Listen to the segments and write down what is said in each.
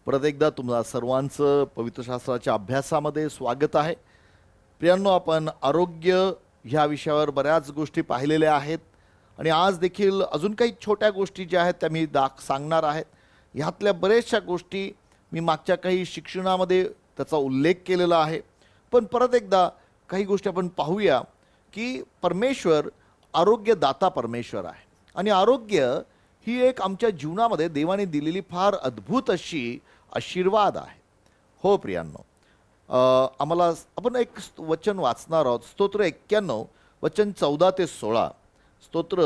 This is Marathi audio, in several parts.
परत एकदा तुम्हाला सर्वांचं पवित्र शास्त्राच्या अभ्यासामध्ये स्वागत आहे. प्रियांनो, आपण आरोग्य ह्या विषयावर बऱ्याच गोष्टी पाहिलेल्या आहेत आणि आज देखील अजून काही छोट्या गोष्टी ज्या आहेत त्या मी सांगणार आहेत. ह्यातल्या बऱ्याचशा गोष्टी मी मागच्या काही शिक्षणामध्ये त्याचा उल्लेख केलेला आहे. पण परत एकदा काही गोष्टी आपण पाहूया की परमेश्वर आरोग्यदाता परमेश्वर आहे आणि आरोग्य ही एक आमच्या जीवनामध्ये देवाने दिलेली फार अद्भुत अशी आशीर्वाद आहे. हो प्रियांनो, आम्हाला आपण एक वचन वाचणार आहोत. स्तोत्र 91 वचन 14 ते 16. स्तोत्र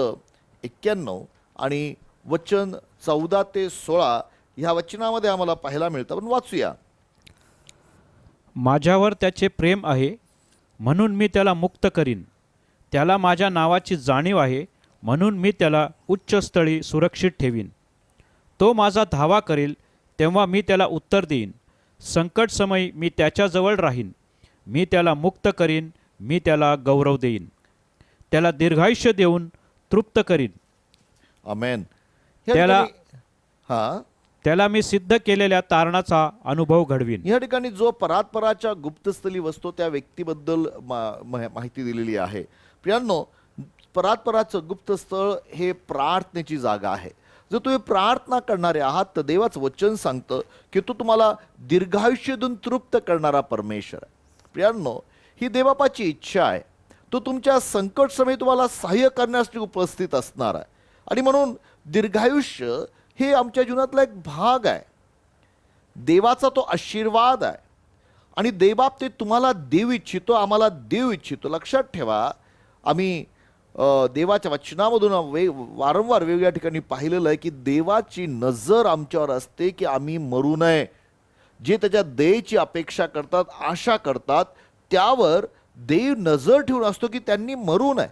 91 आणि वचन 14 ते 16 ह्या वचनामध्ये आम्हाला पाहायला मिळतं. आपण वाचूया. माझ्यावर त्याचे प्रेम आहे म्हणून मी त्याला मुक्त करीन. त्याला माझ्या नावाची जाणीव आहे म्हणून मी त्याला उच्चस्थळी सुरक्षित ठेवीन. तो माझा धावा करेल तेव्हा मी त्याला उत्तर देईन. संकट समयी मी त्याच्याजवळ राहीन. मी त्याला मुक्त करीन, मी त्याला गौरव देईन. त्याला दीर्घायुष्य देऊन तृप्त करीन. आमेन. त्याला मी सिद्ध केलेल्या तारणाचा अनुभव घडवीन. या ठिकाणी जो परात्पराच्या गुप्तस्थली वसतो त्या व्यक्तीबद्दल माहिती दिलेली आहे. प्रियांनो, परात्पराचं गुप्तस्थळ हे प्रार्थनेची जागा आहे. जर तुम्ही प्रार्थना करणारे आहात तर देवाचं वचन सांगतं की तो तुम्हाला दीर्घायुष्य देऊन तृप्त करणारा परमेश्वर आहे. प्रियांनो, ही देवबापाची इच्छा आहे. तो तुमच्या संकट समयी तुम्हाला सहाय्य करण्यासाठी उपस्थित असणार आहे आणि म्हणून दीर्घायुष्य हे आमच्या जीवनातला एक भाग आहे. देवाचा तो आशीर्वाद आहे आणि देवबाप ते तुम्हाला देऊ इच्छितो, आम्हाला देऊ इच्छितो. लक्षात ठेवा, आम्ही देवाच्या वचनामधून वारंवार वेगवेगळ्या ठिकाणी पाहिलेलं आहे की देवाची नजर आमच्यावर असते की आम्ही मरू नये. जे त्याच्या दयेची अपेक्षा करतात, आशा करतात, त्यावर देव नजर ठेवून असतो की त्यांनी मरू नये.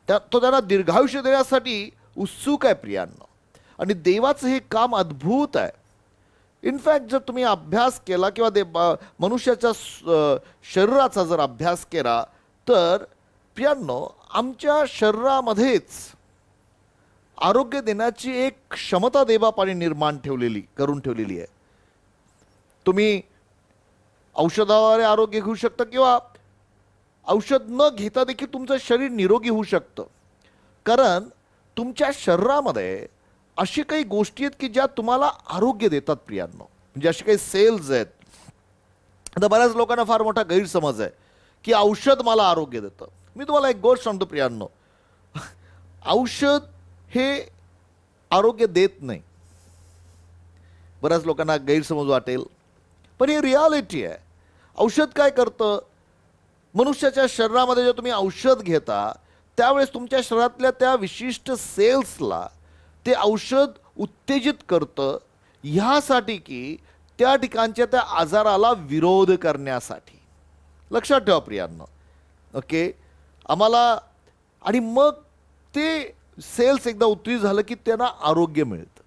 तो त्यांना दीर्घायुष्य देण्यासाठी उत्सुक आहे प्रियांनो. आणि देवाचं हे काम अद्भुत आहे. इनफॅक्ट जर तुम्ही अभ्यास केला किंवा मनुष्याच्या शरीराचा जर अभ्यास केला तर प्रियांनो, आमच्या शरीरामध्येच आरोग्य देण्याची एक क्षमता देवबापाने करून ठेवलेली आहे. तुम्ही औषधाद्वारे आरोग्य घेऊ शकता किंवा औषध न घेता देखील तुमचं शरीर निरोगी होऊ शकतं. कारण तुमच्या शरीरामध्ये अशी काही गोष्टी आहेत की ज्या तुम्हाला आरोग्य देतात प्रियांनो. म्हणजे अशी काही सेल्स आहेत. आता बऱ्याच लोकांना फार मोठा गैरसमज आहे की औषध मला आरोग्य देतं. मी तुम्हाला एक गोष्ट सांगतो प्रियांनो, औषध हे आरोग्य देत नाही. बऱ्याच लोकांना गैरसमज वाटेल, पण ही रियालिटी आहे. औषध काय करतं? मनुष्याच्या शरीरामध्ये जेव्हा तुम्ही औषध घेता त्यावेळेस तुमच्या शरीरातल्या त्या विशिष्ट सेल्सला ते औषध उत्तेजित करतं, ह्यासाठी की त्या ठिकाणच्या त्या आजाराला विरोध करण्यासाठी. लक्षात ठेवा प्रियांनो. ओके, आम्हाला आणि मग ते सेल्स एकदा उत्तेजित झालं की त्यांना आरोग्य मिळतं.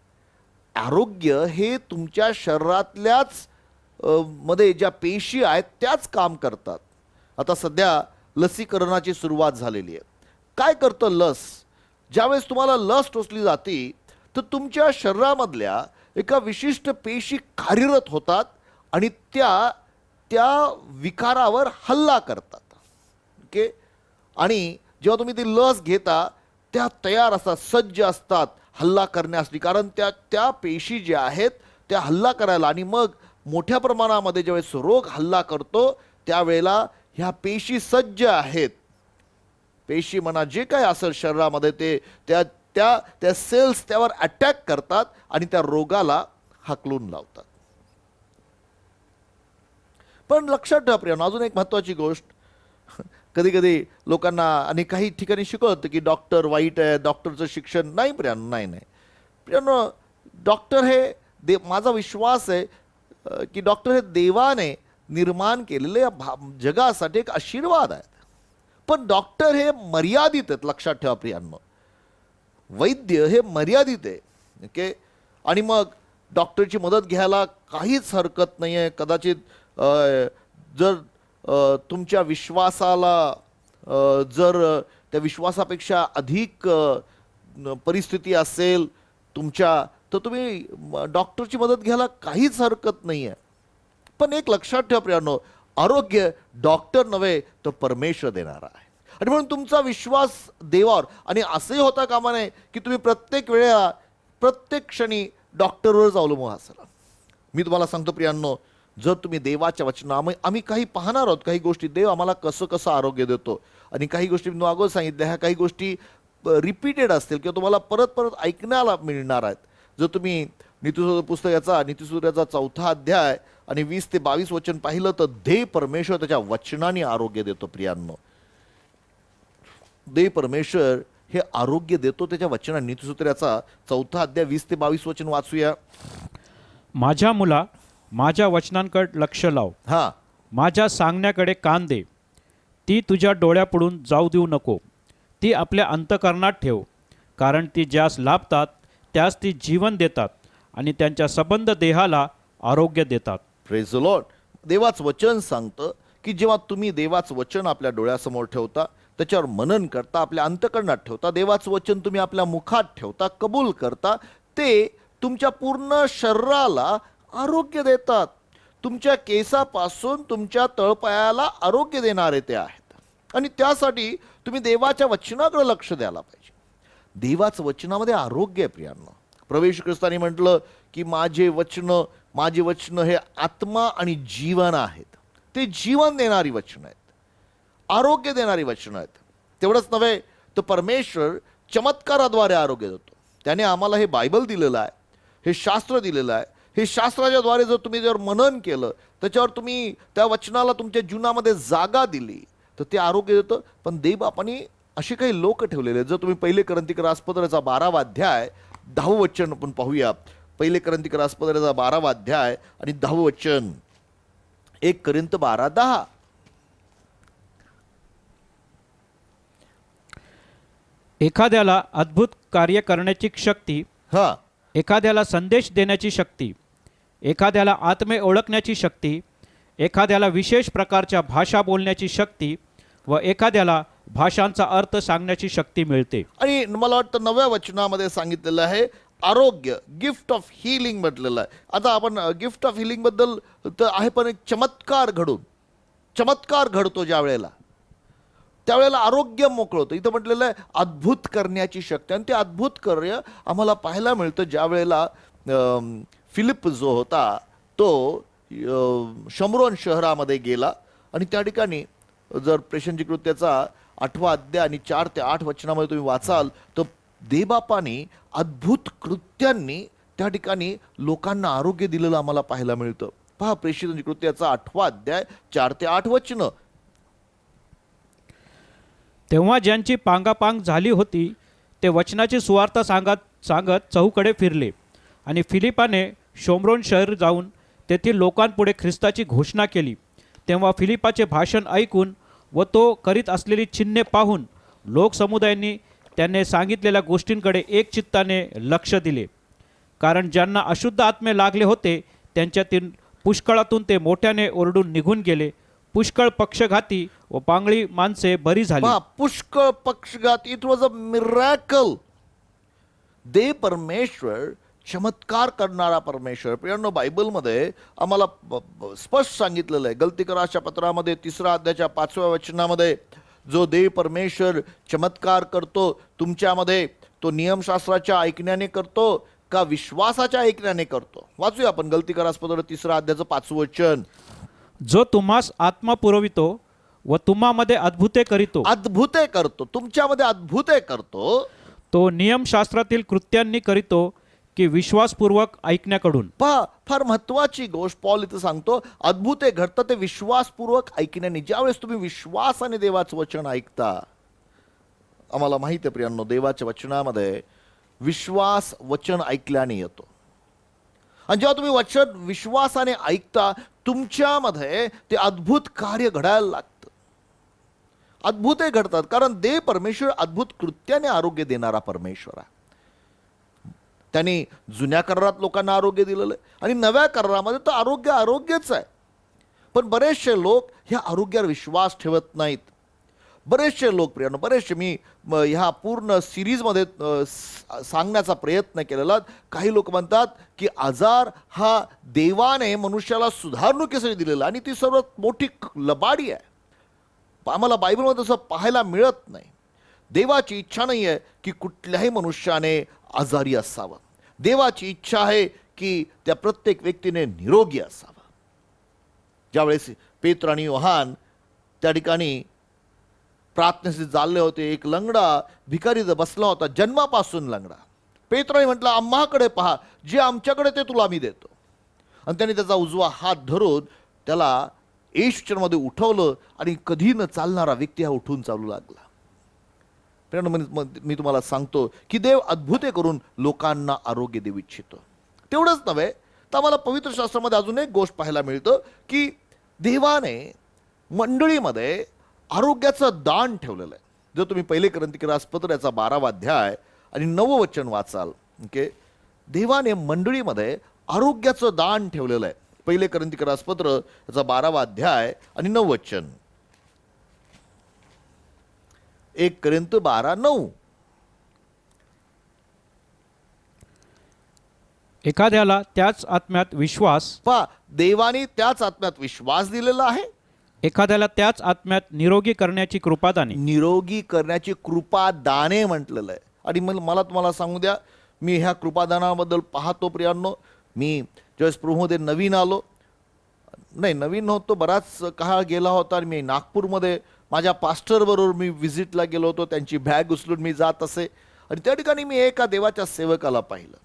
आरोग्य हे तुमच्या शरीरातल्याच मध्ये ज्या पेशी आहेत त्याच काम करतात. आता सध्या लसीकरणाची सुरुवात झालेली आहे. काय करतं लस? ज्यावेळेस तुम्हाला लस टोचली जाते तर तुमच्या शरीरामधल्या एका विशिष्ट पेशी कार्यरत होतात आणि त्या विकारावर हल्ला करतात. ओके, आणि जेव्हा तुम्ही ती लस घेता त्या तयार असतात, सज्ज असतात हल्ला करण्यासाठी. कारण त्या पेशी ज्या आहेत त्या हल्ला करायला, आणि मग मोठ्या प्रमाणामध्ये ज्यावेळेस रोग हल्ला करतो त्यावेळेला ह्या पेशी सज्ज आहेत. पेशी म्हणा जे काय असेल शरीरामध्ये ते त्या सेल्स त्यावर अटॅक करतात आणि त्या रोगाला हाकलून लावतात. पण लक्षात ठेवा प्रियांनो, अजून एक महत्त्वाची गोष्ट. कधी कधी लोकांना आणि काही ठिकाणी शिकवतं की डॉक्टर वाईट आहे, डॉक्टरचं शिक्षण नाही. प्रियांनो, नाही प्रियांनो, डॉक्टर हे माझा विश्वास आहे की डॉक्टर हे देवाने निर्माण केलेले या जगासाठी एक आशीर्वाद आहे. पण डॉक्टर हे मर्यादित आहेत. लक्षात ठेवा प्रियांनो, वैद्य हे मर्यादित आहे. ओके, आणि मग डॉक्टरची मदत घ्यायला काहीच हरकत नाही आहे. कदाचित जर तुमच्या विश्वासाला जर त्या विश्वासापेक्षा अधिक परिस्थिती असेल, तुमच्या तर तुम्ही डॉक्टरची मदत घ्यायला काहीच हरकत नाही आहे. पण एक लक्षात ठेवा प्रियांनो, आरोग्य डॉक्टर नव्हे तर परमेश्वर देणारा आहे. आणि म्हणून तुमचा विश्वास देवावर, आणि असंही होता कामा नये की तुम्ही प्रत्येक वेळेला प्रत्येक क्षणी डॉक्टरवरच अवलंबून असाल. मी तुम्हाला सांगतो प्रियांनो, जर तुम्ही देवाच्या वचनामुळे, आम्ही काही पाहणार आहोत काही गोष्टी, देव आम्हाला कसं कसं आरोग्य देतो, आणि काही गोष्टी मी अगोदर सांगितल्या, ह्या काही गोष्टी रिपीटेड असतील किंवा तुम्हाला परत परत ऐकण्याला मिळणार आहेत. जर तुम्ही नीतिसूत्र पुस्तकाचा नीतिसूत्राचा 4था अध्याय आणि 20 ते 22 वचन पाहिलं तर देव परमेश्वर त्याच्या वचनाने आरोग्य देतो. प्रियांनो, देव परमेश्वर हे आरोग्य देतो त्याच्या वचनाने. नीतिसूत्राचा 4था अध्याय 20 ते 22 वचन वाचूया. माझ्या मुला, माझ्या वचनांकडे लक्ष लाव, हा, माझ्या सांगण्याकडे कान दे. ती तुझ्या डोळ्यापुढून जाऊ देऊ नको. ती आपल्या अंतकरणात ठेव, कारण ती ज्यास लाभतात त्यास ती जीवन देतात आणि त्यांच्या सबंध देहाला आरोग्य देतात. Praise the Lord. देवाचं वचन सांगतं की जेव्हा तुम्ही देवाचं वचन आपल्या डोळ्यासमोर ठेवता, त्याच्यावर मनन करता, आपल्या अंतकरणात ठेवता, देवाचं वचन तुम्ही आपल्या मुखात ठेवता, कबूल करता, ते तुमच्या पूर्ण शरीराला आरोग्य देतात. तुमच्या केसापासून तुमच्या तळपायाला आरोग्य देणारे ते आहेत. आणि त्यासाठी तुम्ही देवाच्या वचनाकडे लक्ष द्यायला पाहिजे. देवाचं वचनामध्ये आरोग्य आहे प्रियांनो. प्रवेश ख्रिस्तानी म्हटलं की माझे वचन हे आत्मा आणि जीवन आहेत. ते जीवन देणारी वचन आहेत, आरोग्य देणारी वचन आहेत. तेवढंच नव्हे तर परमेश्वर चमत्काराद्वारे आरोग्य देतो. त्याने आम्हाला हे बायबल दिलेलं आहे, हे शास्त्र दिलेलं आहे. हे शास्त्राच्या द्वारे जर मनन केलं, त्याच्यावर तुम्ही त्या वचनाला तुमच्या जीवनामध्ये जागा दिली, तर ते आरोग्य देतं. पण देवबापाने असे काही लोक ठेवलेले. जर तुम्ही पहिले कोरिन्थीकर रासपत्राचा 12वा अध्याय 10वं वचन आपण पाहूया. पहिले कोरिन्थीकर रासपत्राचा 12वा अध्याय आणि 10वं वचन. 1 कोरिन्थ 12:10. एखाद्याला अद्भुत कार्य करण्याची शक्ती, हा, एखाद्याला संदेश देण्याची शक्ती, एखाद्याला आत्मे ओळखण्याची शक्ती, एखाद्याला विशेष प्रकारच्या भाषा बोलण्याची शक्ती व एखाद्याला भाषांचा अर्थ सांगण्याची शक्ती मिळते. आणि मला वाटतं 9व्या वचनामध्ये सांगितलेलं आहे आरोग्य, गिफ्ट ऑफ हिलिंग म्हटलेलं आहे. आता आपण गिफ्ट ऑफ हिलिंग बद्दल तर आहे, पण एक चमत्कार घडतो ज्या वेळेला, त्यावेळेला आरोग्य मोकळं होतं. इथं म्हटलेलं आहे अद्भुत करण्याची शक्ती. आणि ते अद्भुत कार्य आम्हाला पाहायला मिळतं ज्या वेळेला फिलिप जो होता तो शमरोन शहरामध्ये गेला, आणि त्या ठिकाणी जर प्रेषणची कृत्याचा 8वा अध्याय आणि 4 ते 8 वचनामध्ये तुम्ही वाचाल तर देवबापाने अद्भुत कृत्यांनी त्या ठिकाणी लोकांना आरोग्य दिलेलं आम्हाला पाहायला मिळतं. पहा प्रेषितांची कृत्याचा 8वा अध्याय 4 ते 8 वचनं. तेव्हा ज्यांची पांगापांग झाली होती ते वचनाची सुवार्ता सांगत चहूकडे फिरले, आणि फिलिपाने शोमरोन शहर जाऊन तेथील लोकांपुढे ख्रिस्ताची घोषणा केली. तेव्हा फिलिपाचे भाषण ऐकून व तो करीत असलेली चिन्हे पाहून लोकसमुदायांनी त्याने सांगितलेल्या गोष्टींकडे एक चित्ताने लक्ष दिले. कारण ज्यांना अशुद्ध आत्मे लागले होते त्यांच्यातील पुष्कळातून ते मोठ्याने ओरडून निघून गेले. पुष्कळ पक्षघाती व पांगळी माणसे बरी झाली. पुष्कळ पक्षघात. It was a miracle. देव परमेश्वर चमत्कार करणारा परमेश्वर. प्रियांनो, बायबलमध्ये आम्हाला स्पष्ट सांगितलेलं आहे. गलतीकराच्या पत्रामध्ये 3रा अध्यायाच्या 5व्या वचनामध्ये जो देव परमेश्वर चमत्कार करतो तुमच्यामध्ये, तो नियमशास्त्राच्या ऐकण्याने करतो का विश्वासाच्या ऐकण्याने करतो? वाचूया आपण गलतीकरास पत्र 3रा अध्यायाचं 5वं वचन. जो तुम्हास आत्मा पुरवितो व तुम्हामध्ये अद्भुते करीतो. अद्भुते करतो, तुमच्यामध्ये अद्भुते करतो. तो नियमशास्त्रातील कृत्यांनी करीतो की विश्वासपूर्वक ऐकण्याकडून. पहा, फार महत्वाची गोष्ट पॉल इथं सांगतो. अद्भुते घडतं ते विश्वासपूर्वक ऐकण्याने. ज्यावेळेस तुम्ही विश्वासाने देवाचं वचन ऐकता, आम्हाला माहिती आहे प्रियांनो, देवाच्या वचनामध्ये विश्वास वचन ऐकल्याने येतो. आणि जेव्हा तुम्ही वचन विश्वासाने ऐकता, तुमच्यामध्ये ते अद्भुत कार्य घडायला लागतं. अद्भुते घडतात, कारण देव परमेश्वर अद्भुत कृत्याने आरोग्य देणारा परमेश्वर आहे. त्यांनी जुन्या करारात लोकांना आरोग्य दिलेलं आहे, आणि नव्या करारामध्ये तर आरोग्यच आहे. पण बरेचसे लोक ह्या आरोग्यावर विश्वास ठेवत नाहीत. बरेचसे लोक प्रियानो, बरेचसे मी ह्या पूर्ण सिरीजमध्ये सांगण्याचा प्रयत्न केलेला. काही लोक म्हणतात की आजार हा देवाने मनुष्याला सुधारणुकीसाठी दिलेला आणि ती सर्वात मोठी लबाडी आहे. आम्हाला बायबलमध्ये तसं पाहायला मिळत नाही. देवाची इच्छा नाही आहे की कुठल्याही मनुष्याने आजारी असावं. देवाची इच्छा आहे की त्या प्रत्येक व्यक्तीने निरोगी असावं. ज्यावेळेस पेत्र आणि योहान त्या ठिकाणी प्रार्थनेसाठी चालले होते, एक लंगडा भिकारी बसला होता, जन्मापासून लंगडा. पेत्राने म्हटलं, आम्हाकडे पहा, जे आमच्याकडे ते तुला मी देतो. आणि त्याने त्याचा उजवा हात धरून त्याला येशूच्या मध्ये उठवलं आणि कधी न चालणारा व्यक्ती हा उठून चालू लागला. मी तुम्हाला सांगतो की देव अद्भुते करून लोकांना आरोग्य देऊ इच्छितो. तेवढंच नव्हे तर आम्हाला पवित्र शास्त्रामध्ये अजून एक गोष्ट पाहायला मिळतं की देवाने मंडळीमध्ये आरोग्याचं दान ठेवलेलं आहे. जर तुम्ही पहिले कोरिन्थीकरासपत्र याचा 12वा अध्याय आणि 9वं वचन वाचाल, ओके, देवाने मंडळीमध्ये आरोग्याचं दान ठेवलेलं आहे. पहिले कोरिन्थीकरासपत्र याचा 12वा अध्याय आणि 9वं वचन. 1 कोरिन्थ 12:9. एखाद्याला त्याच आत्म्यात विश्वास, पहा, देवाने त्याच आत्म्यात विश्वास दिलेला आहे. एखाद्याला त्याच आत्म्यात निरोगी करण्याची कृपादाने. निरोगी करण्याची कृपादाने म्हटलेलं आहे. आणि मला तुम्हाला सांगू द्या, मी ह्या कृपादानाबद्दल पाहतो प्रियांनो. मी ज्यावेळेस प्रभूमध्ये नवीन आलो, नाही नवीन नव्हतो, बराच काळ गेला होता. आणि मी नागपूरमध्ये माझ्या पास्टरबरोबर मी व्हिजिटला गेलो होतो. त्यांची बॅग उचलून मी जात असे आणि त्या ठिकाणी मी एका देवाच्या सेवकाला पाहिलं.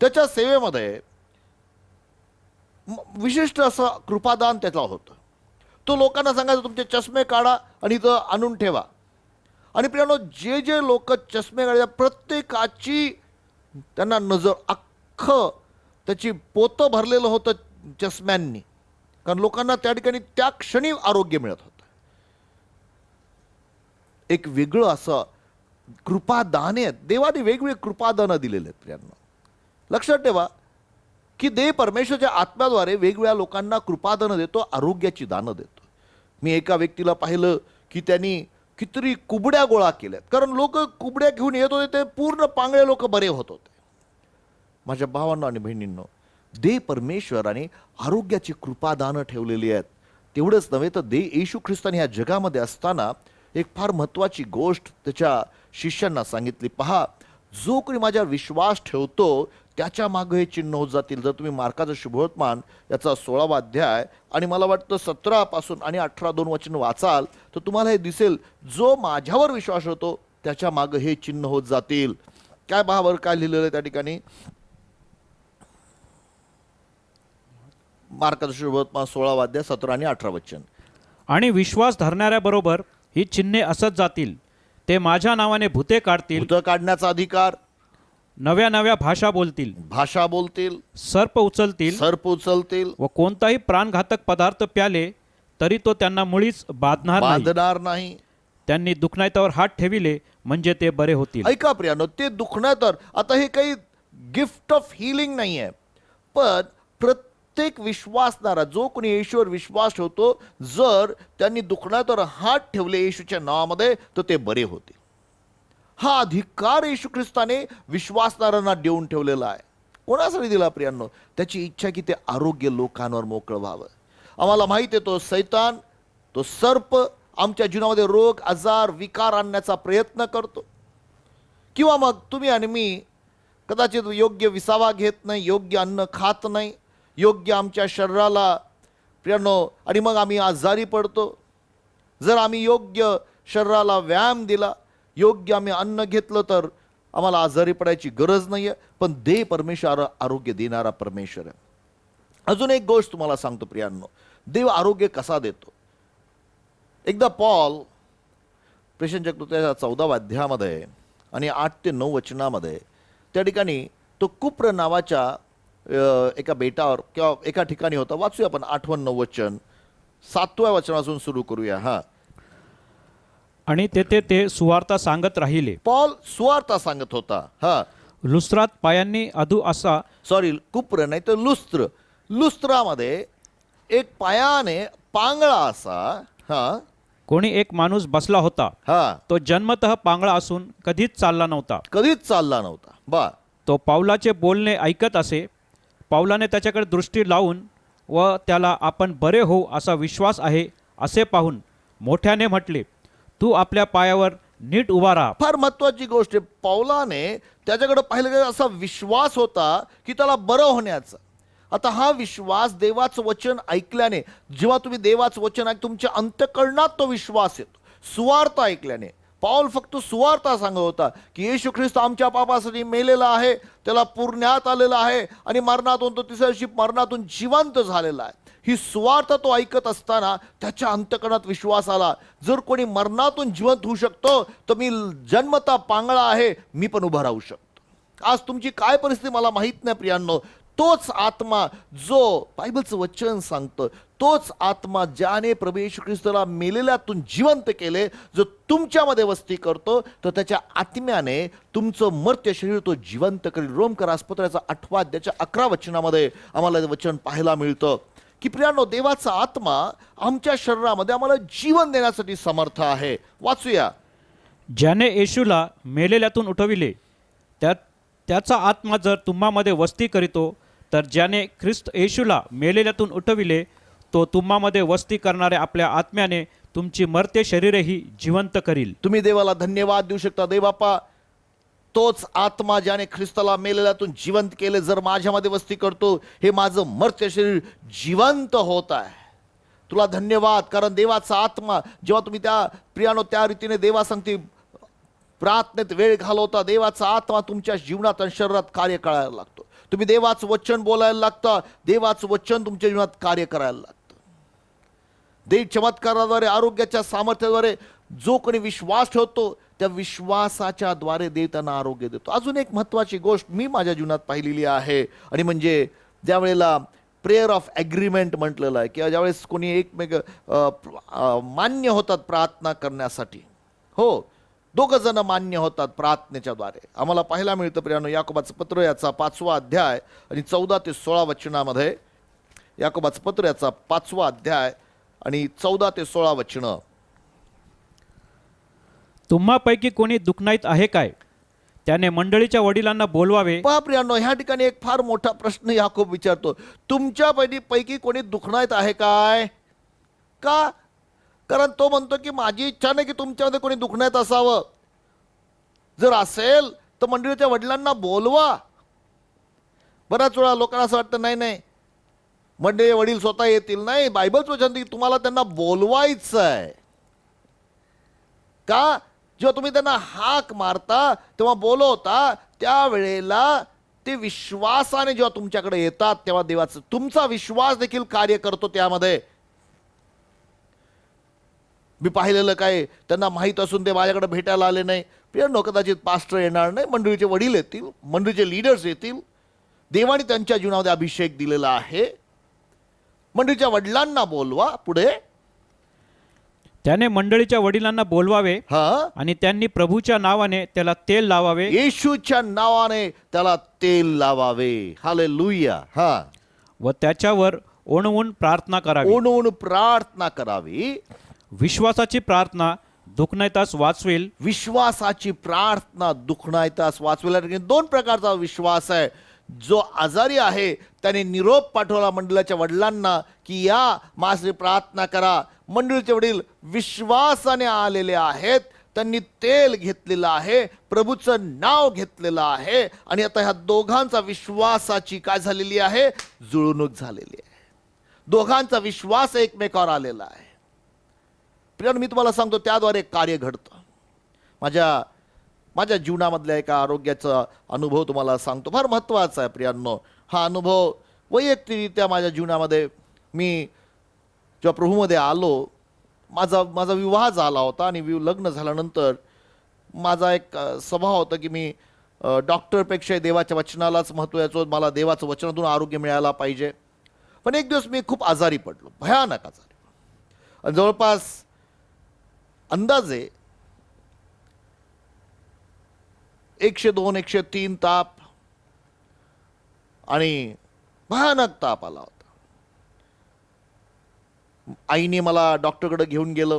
त्याच्या सेवेमध्ये विशिष्ट असं कृपादान त्याला होतं. तो लोकांना सांगायचा, तुमचे चष्मे काढा आणि इथं आणून ठेवा. आणि प्रियानो, जे जे लोक चष्मे काढायचे प्रत्येकाची त्यांना नजर, अख्खं त्याची पोतं भरलेलं होतं चष्म्यांनी. कारण लोकांना त्या ठिकाणी त्या क्षणी आरोग्य मिळत होतं. एक वेगळं असं कृपादाने आहेत. देवाने वेगवेगळे कृपादानं दिलेले आहेत प्रियांनो. लक्षात ठेवा की देव परमेश्वराच्या आत्म्याद्वारे वेगवेगळ्या लोकांना कृपादानं देतो, आरोग्याची दानं देतो. मी एका व्यक्तीला पाहिलं की त्यांनी कितीतरी कुबड्या गोळा केल्यात. कारण लोक कुबड्या घेऊन येत होते, ते पूर्ण पांगळे लोक बरे होत होते. माझ्या भावांनो आणि बहिणींनो, देव परमेश्वराने आरोग्याची कृपादानं ठेवलेली आहेत. तेवढंच नव्हे तर येशू ख्रिस्ताने ह्या जगामध्ये असताना एक फार महत्त्वाची गोष्ट त्याच्या शिष्यांना सांगितली. पहा, जो कोणी माझ्यावर विश्वास ठेवतो त्याच्या मागे हे चिन्ह होत जातील. जर तुम्ही मार्काचं शुभवर्तमान याचा 16वा अध्याय आणि मला वाटतं 17 पासून आणि 18 वचन वाचाल तर तुम्हाला हे दिसेल, जो माझ्यावर विश्वास ठेवतो त्याच्या मागे हे चिन्ह होत जातील. काय पहा काय लिहिलेलं आहे त्या ठिकाणी. मार्काचं शुभवर्तमान 16वा अध्याय 17 आणि 18 वचन. आणि विश्वास धरणाऱ्याबरोबर ही चिन्हे असत जातील. ते माझ्या नावाने भूते काढतील, भूत काढण्याचा अधिकार, नव्या नव्या भाषा बोलतील, भाषा बोलतील, सर्प उचलतील, सर्प उचलतील, व कोणताही प्राणघातक पदार्थ प्याले तरी तो त्यांना मुळीच बाधणार नाही. बांधणार नाही. त्यांनी दुखण्यावर हात ठेविले म्हणजे ते बरे होतील. ऐका प्रियानो, ते दुखणं तर आता हे काही गिफ्ट ऑफ हिलिंग नाही आहे, पण प्रत्येक विश्वासणारा जो कोणी येशूवर विश्वास ठेवतो, जर त्यांनी दुखण्यावर हात ठेवले येशूच्या नावामध्ये तर ते बरे होतील. हा अधिकार येशू ख्रिस्ताने विश्वासणाऱ्यांना देऊन ठेवलेला आहे. कोणासाठी दिला प्रियांनो? त्याची इच्छा की ते आरोग्य लोकांवर मोकळं व्हावं. आम्हाला माहिती आहे तो सैतान, तो सर्प आमच्या जीवनामध्ये रोग, आजार, विकार आणण्याचा प्रयत्न करतो. किंवा मग तुम्ही आणि मी कदाचित योग्य विसावा घेत नाही, योग्य अन्न खात नाही, योग्य आमच्या शरीराला प्रियांनो, आणि मग आम्ही आजारी पडतो. जर आम्ही योग्य शरीराला व्यायाम दिला, योग्य आम्ही अन्न घेतलं तर आम्हाला आजारी पडायची गरज नाही आहे. पण देव परमेश्वर आरोग्य देणारा परमेश्वर आहे. अजून एक गोष्ट तुम्हाला सांगतो प्रियांनो, देव आरोग्य कसा देतो. एकदा पॉल प्रेषणच्या 14व्या अध्यायामध्ये आणि 8 ते 9 वचनामध्ये त्या ठिकाणी तो कुप्र नावाच्या एका बेटावर किंवा एका ठिकाणी होता. वाचूया आपण 8 9 वचन, 7व्या वचनापासून सुरू करूया. हा. आणि तेथे ते सुवार्ता सांगत राहिले. पॉल सुवार्ता सांगत होता. हा. लुस्त्रात पायांनी अधू असा, कुप्र नाही तर लुस्त्रामध्ये एक पायाने पांगळा असा, हा, कोणी एक माणूस बसला होता. हा, तो जन्मतः पांगळा असून कधीच चालला नव्हता. कधीच चालला नव्हता. बर. तो पाऊलाचे बोलणे ऐकत असे. पाऊलाने त्याच्याकडे दृष्टी लावून व त्याला आपण बरे होऊ असा विश्वास आहे असे पाहून मोठ्याने म्हटले, तू आपल्या पायावर नीट उभा राहा. फार महत्वाची गोष्ट आहे. पौलाने त्याच्याकडे पाहिलं की असा विश्वास होता की त्याला बरं होण्याचा. आता हा विश्वास देवाचं वचन ऐकल्याने, जेव्हा तुम्ही देवाचं वचन ऐक, तुमच्या अंतःकरणात तो विश्वास येतो. सुवार्थ ऐकल्याने, पाऊल फक्त सुवार्थ सांगत होता की येशू ख्रिस्त आमच्या पापासाठी मेलेला आहे, त्याला पुरण्यात आलेला आहे आणि मरणातून तो तिसऱ्या दिवशी मरणातून जिवंत झालेला आहे. ही सुवार्थ तो ऐकत असताना त्याच्या अंतःकरणात विश्वास आला, जर कोणी मरणातून जिवंत होऊ शकतो तर मी जन्मता पांगळा आहे, मी पण उभा राहू शकतो. आज तुमची काय परिस्थिती मला माहीत नाही प्रियांनो, तोच आत्मा जो बायबलचं वचन सांगतं, तोच आत्मा ज्याने प्रभू येशू ख्रिस्ताला मेलेल्यातून जिवंत केले, जो तुमच्यामध्ये वस्ती करतो, तर त्याच्या आत्म्याने तुमचं मर्त्य शरीर तो जिवंत करेल. रोमकरासपत्राच्या 8व्या अध्यायाच्या 11 वचनामध्ये आम्हाला हे वचन पाहायला मिळतं की प्रियांनो, देवाचा आत्मा आमच्या शरीरामध्ये आम्हाला जीवन देण्यासाठी समर्थ आहे. वाचूया. ज्याने येशूला मेलेल्यातून उठविले त्याचा आत्मा जर तुम्हामध्ये वस्ती करीतो, तर ज्याने ख्रिस्त येशूला मेलेल्यातून उठविले तो तुम्हामध्ये वस्ती करणाऱ्या आपल्या आत्म्याने तुमची मर्त्य शरीरही जिवंत करील. तुम्ही देवाला धन्यवाद देऊ शकता. देवबापा, तोच आत्मा ज्याने ख्रिस्ताला मेलेल्यातून जिवंत केले जर माझ्यामध्ये वस्ती करतो, हे माझं मर्त्य शरीर जिवंत होत आहे. तुला धन्यवाद, कारण देवाचा आत्मा जेव्हा तुम्ही त्या प्रियानो त्या रीतीने देवा सांगते प्रार्थनेत वेळ घालवता, देवाचा आत्मा तुमच्या जीवनात आणि शरीरात कार्य करायला लागतो. तुम्ही देवाचं वचन बोलायला लागता, देवाचं वचन तुमच्या जीवनात कार्य करायला लागतं. देव चमत्काराद्वारे, आरोग्याच्या सामर्थ्याद्वारे जो कोणी विश्वास ठेवतो त्या विश्वासाच्या द्वारे देव त्यांना आरोग्य देतो. अजून एक महत्त्वाची गोष्ट मी माझ्या जीवनात पाहिलेली आहे, आणि म्हणजे ज्यावेळेला प्रेयर ऑफ ॲग्रीमेंट म्हटलेलं आहे, किंवा ज्यावेळेस कोणी एकमेक मान्य होतात प्रार्थना करण्यासाठी. हो, दोघं जण मान्य होतात प्रार्थनेच्या द्वारे. आम्हाला पाहायला मिळतं प्रियानो, याकोबाचं पत्र याचा 5वा अध्याय आणि 14 ते 16 वचनामध्ये. याकोबाचं पत्र याचा 5वा अध्याय आणि 14 ते 16 वचनं. तुम्हापैकी कोणी दुखनाईत आहे काय? त्याने मंडळीच्या वडिलांना बोलवावे. पहा प्रियांनो, ह्या ठिकाणी एक फार मोठा प्रश्न याकोब विचारतो. तुमच्या पैकी कोणी दुखनाईत आहे काय? का? कारण तो म्हणतो की माझी इच्छा नाही की तुमच्यामध्ये कोणी दुखण्यात असावं. जर असेल तर मंडळीच्या वडिलांना बोलवा. बऱ्याच वेळा लोकांना असं वाटतं नाही नाही मंडळी वडील स्वतः येतील. नाही, बायबलचं वचन की तुम्हाला त्यांना बोलवायचं आहे. का? जेव्हा तुम्ही त्यांना हाक मारता तेव्हा बोलवता, त्यावेळेला ते विश्वासाने जेव्हा तुमच्याकडे येतात तेव्हा देवाचं तुमचा विश्वास देखील कार्य करतो त्यामध्ये. मी पाहिलेलं काय, त्यांना माहीत असून ते माझ्याकडे भेटायला आले नाही. प्रियांनो, कदाचित पास्टर येणार नाही, मंडळीचे वडील येतील, मंडळीचे लीडर्स येतील. देवाने त्यांच्या जीवनामध्ये अभिषेक दिलेला आहे. मंडळीच्या वडिलांना बोलवा. पुढे त्याने मंडळीच्या वडिलांना बोलवावे हा, आणि त्यांनी प्रभूच्या नावाने त्याला तेल लावावे. येशूच्या नावाने त्याला तेल लावावे. हालेलुया. हा, व त्याच्यावर ओणवून प्रार्थना करावी. ओणवून प्रार्थना करावी. विश्वासाची प्रार्थना दुखण्यातास वाचवेल. विश्वासाची प्रार्थना दुखण्यातास वाचवेल. 2 प्रकारचा विश्वास आहे. जो आजारी आहे त्याने निरोप पाठवला मंडळाच्या वडिलांना की या माझी प्रार्थना करा. मंडळीचे वडील विश्वासाने आलेले आहेत, त्यांनी तेल घेतलेलं आहे, प्रभूचं नाव घेतलेलं आहे, आणि आता ह्या दोघांचा विश्वासाची काय झालेली आहे? जुळवणूक झालेली आहे. दोघांचा विश्वास एकमेकावर आलेला आहे. प्रिय, मी तुम्हाला सांगतो त्याद्वारे कार्य घडतं. माझ्या जीवनामधल्या एका आरोग्याचा अनुभव तुम्हाला सांगतो, फार महत्त्वाचा आहे प्रियांनो. हा अनुभव वैयक्तिकरित्या माझ्या जीवनामध्ये, मी जेव्हा प्रभूमध्ये आलो, माझा विवाह झाला होता आणि लग्न झाल्यानंतर माझा एक स्वभाव होता की मी डॉक्टरपेक्षा देवाच्या वचनालाच महत्त्व द्यायचो. मला देवाचं वचनातून आरोग्य मिळायला पाहिजे. पण एक दिवस मी खूप आजारी पडलो, भयानक आजारी. आणि जवळपास अंदाजे 102, 103 ताप आणि भयानक ताप आला होता. आईने मला डॉक्टरकडे घेऊन गेलं.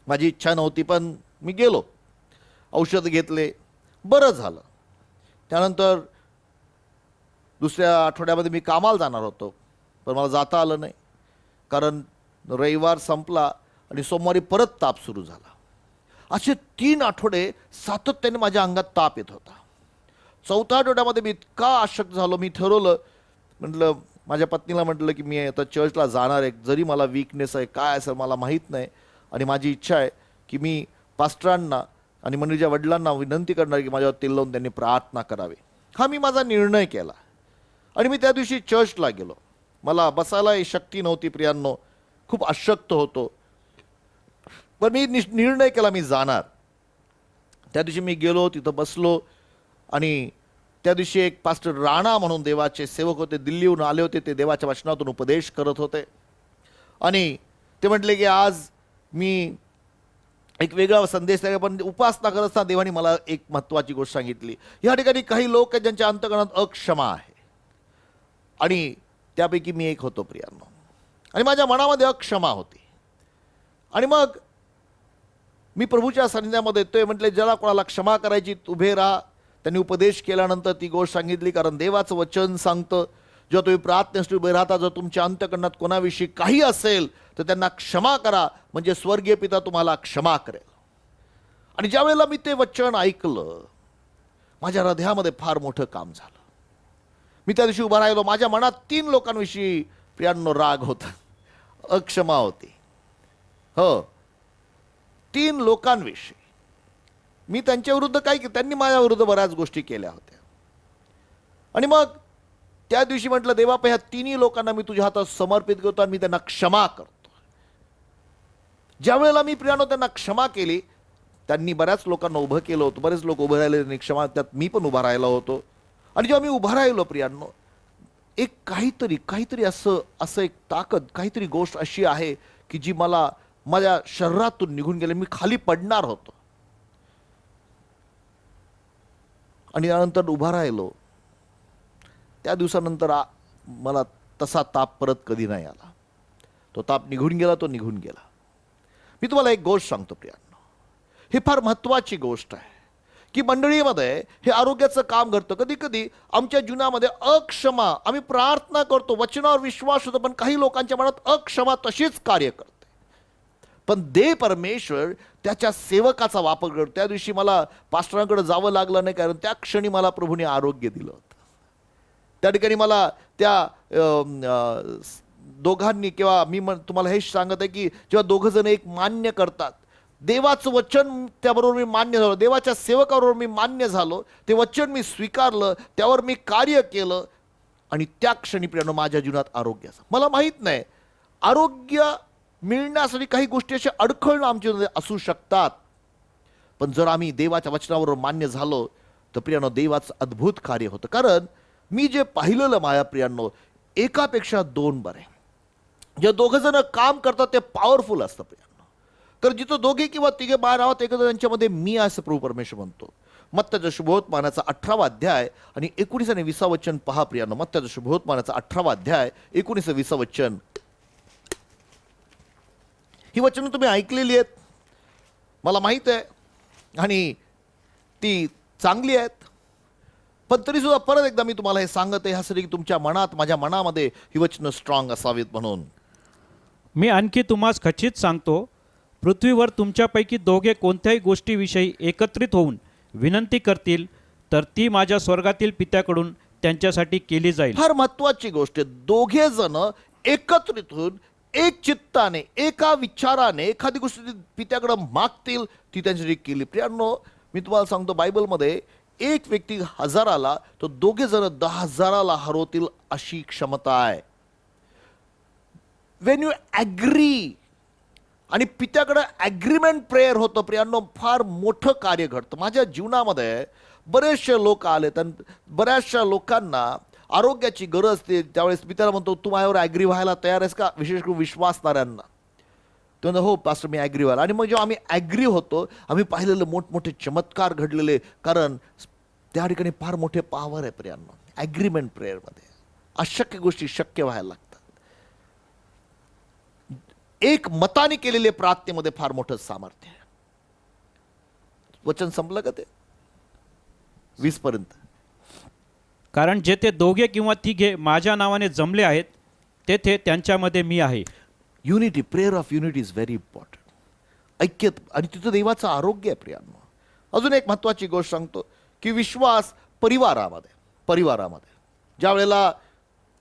माझी इच्छा नव्हती पण मी गेलो, औषध घेतले, बरं झालं. त्यानंतर दुसऱ्या आठवड्यामध्ये मी कामाला जाणार होतो, पण मला जाता आलं नाही, कारण रविवार संपला आणि सोमवारी परत ताप सुरू झाला. असे 3 आठवडे सातत्याने माझ्या अंगात ताप येत होता. 4थ्या आठवड्यामध्ये मी इतका अशक्त झालो, मी ठरवलं, म्हटलं माझ्या पत्नीला म्हटलं की मी आता चर्चला जाणार आहे, जरी मला वीकनेस आहे काय असेल मला माहीत नाही, आणि माझी इच्छा आहे की मी पास्टरांना आणि मंडळीच्या वडिलांना विनंती करणार की माझ्यावर तेल लावून त्यांनी प्रार्थना करावी. हा मी माझा निर्णय केला आणि मी त्या दिवशी चर्चला गेलो. मला बसायला शक्ती नव्हती प्रियांनो, खूप अशक्त होतो, पण मी निर्णय केला मी जाणार. त्या दिवशी मी गेलो, तिथं बसलो आणि त्या दिवशी एक पास्टर राणा म्हणून देवाचे सेवक होते, दिल्लीहून आले होते. ते देवाच्या वचनातून उपदेश करत होते आणि ते म्हटले की आज मी एक वेगळा संदेश द्या, पण उपासना करत असताना देवाने मला एक महत्त्वाची गोष्ट सांगितली. या ठिकाणी काही लोक आहेत ज्यांच्या अंतःकरणात अक्षमा आहे आणि त्यापैकी मी एक होतो प्रियांनो, आणि माझ्या मनामध्ये अक्षमा होती. आणि मग मी प्रभूच्या सान्निध्यामध्ये येतोय, म्हटले ज्याला कोणाला क्षमा करायची उभे राहा. त्यांनी उपदेश केल्यानंतर ती गोष्ट सांगितली, कारण देवाचं वचन सांगतं जेव्हा तुम्ही प्रार्थनेसाठी उभे राहता, जर तुमच्या अंतःकरणात कोणाविषयी काही असेल तर त्यांना क्षमा करा, म्हणजे स्वर्गीय पिता तुम्हाला क्षमा करेल. आणि ज्या वेळेला मी ते वचन ऐकलं, माझ्या हृदयामध्ये फार मोठं काम झालं. मी त्या दिवशी उभा राहिलो, माझ्या मनात 3 लोकांविषयी प्रियांनो राग होता, अक्षमा होती. हो, 3 लोकांविषयी मी त्यांच्या विरुद्ध काय केलं, त्यांनी माझ्या विरुद्ध बऱ्याच गोष्टी केल्या होत्या. आणि मग त्या दिवशी म्हटलं देवा, ह्या 3 लोकांना मी तुझ्या हातात समर्पित करतो आणि मी त्यांना क्षमा करतो. ज्या वेळेला मी प्रियानो त्यांना क्षमा केली, त्यांनी बऱ्याच लोकांना उभं केलं होतं, बरेच लोक उभं राहिले, त्यांनी क्षमा, त्यात मी पण उभा राहिला होतो. आणि जेव्हा मी उभा राहिलो प्रियांनो, एक काहीतरी असं एक ताकद, काहीतरी गोष्ट अशी आहे की जी मला माझ्या शरीरातून निघून गेले. मी खाली पडणार होतो आणि त्यानंतर उभा राहिलो. त्या दिवसानंतर मला तसा ताप परत कधी नाही आला. तो ताप निघून गेला, तो निघून गेला. मी तुम्हाला एक गोष्ट सांगतो प्रियांनो, ही फार महत्त्वाची गोष्ट आहे की मंडळीमध्ये हे आरोग्याचं काम घडतं. कधी कधी आमच्या जीवनामध्ये अक्षमा, आम्ही प्रार्थना करतो, वचनावर विश्वास होतो, पण काही लोकांच्या मनात अक्षमा तशीच कार्य करते. पण देव परमेश्वर त्याच्या सेवकाचा वापर करतो. त्या दिवशी मला पास्टरांकडे जावं लागलं नाही, कारण त्या क्षणी मला प्रभूने आरोग्य दिलं होतं. त्या ठिकाणी मला त्या दोघांनी, किंवा मी तुम्हाला हे सांगत आहे की जेव्हा दोघं जण एक मान्य करतात, देवाचं वचन त्याबरोबर मी मान्य झालो, देवाच्या सेवकाबरोबर मी मान्य झालो, ते वचन मी स्वीकारलं, त्यावर मी कार्य केलं, आणि त्या क्षणी प्रियांनो माझ्या जीवनात आरोग्याचं, मला माहीत नाही, आरोग्य मिळण्यासाठी काही गोष्टी अशा अडखळणं आमच्या जीवनात असू शकतात, पण जर आम्ही देवाच्या वचनाबरोबर मान्य झालो तर प्रियांनो देवाचं अद्भुत कार्य होतं. कारण मी जे पाहिलेलं माझ्या प्रियांनो, एकापेक्षा 2 बरे. जे दोघं जण काम करतात ते पॉवरफुल असतं प्रियांनो. तर जिथं 2 किंवा 3 बाहेर आहोत, एक त्यांच्यामध्ये मी असं प्रभू परमेश्वर म्हणतो. मत्ताच्या शुभवर्तमानाचा 18वा अध्याय आणि 19 आणि 20 वचन पहा प्रियांनो. मत्ताच्या शुभवर्तमानाचा 18वा अध्याय 19 आणि 20 वचन. ही वचनं तुम्ही ऐकलेली आहेत, मला माहीत आहे, आणि ती चांगली आहेत, पण तरी सुद्धा परत एकदा मी तुम्हाला हे सांगत आहे ह्यासाठी की तुमच्या मनात, माझ्या मनामध्ये ही वचनं स्ट्रॉंग असावीत म्हणून. मी आणखी तुम्हास खचित सांगतो, पृथ्वीवर तुमच्यापैकी 2 कोणत्याही गोष्टीविषयी एकत्रित होऊन विनंती करतील तर ती माझ्या स्वर्गातील पित्याकडून त्यांच्यासाठी केली जाईल. फार महत्वाची गोष्ट आहे. 2 जण एकत्रित होऊन एक चित्ताने, एका विचाराने एखादी गोष्ट पित्याकडे मागतील, ती त्यांच्यासाठी केली. प्रियांनो मी तुम्हाला सांगतो, बायबलमध्ये एक व्यक्ती 1000ला, तो 2 जण 10,000ला हरवतील अशी क्षमता आहे. वेन यू ॲग्री आणि पित्याकडे ॲग्रीमेंट प्रेयर होतं प्रियांनो, फार मोठं कार्य घडतं. माझ्या जीवनामध्ये बरेचसे लोक आले, बऱ्याचशा लोकांना आरोग्याची गरज असते, त्यावेळेस मी त्याला म्हणतो तू माझ्यावर ॲग्री व्हायला तयार आहेस का, विशेष करून विश्वासणाऱ्यांना. तो म्हणतो हो पास्टर मी ॲग्री व्हायला. आणि मग जेव्हा आम्ही ॲग्री होतो, आम्ही पाहिलेले मोठमोठे चमत्कार घडलेले, कारण त्या ठिकाणी फार मोठे पॉवर आहे प्रियांनो ॲग्रीमेंट प्रेयरमध्ये. अशक्य गोष्टी शक्य व्हायला लागतात. एक मताने केलेले प्रार्थनेमध्ये फार मोठं सामर्थ्य आहे. वचन संपलं का ते 20 पर्यंत? कारण जेथे दोघे किंवा तिघे माझ्या नावाने जमले आहेत तेथे त्यांच्यामध्ये मी आहे. Unity, prayer of unity is very important. ऐक्य, आणि तिथं देवाचं आरोग्य आहे प्रियांनो. अजून एक महत्वाची गोष्ट सांगतो की विश्वास परिवारामध्ये ज्या वेळेला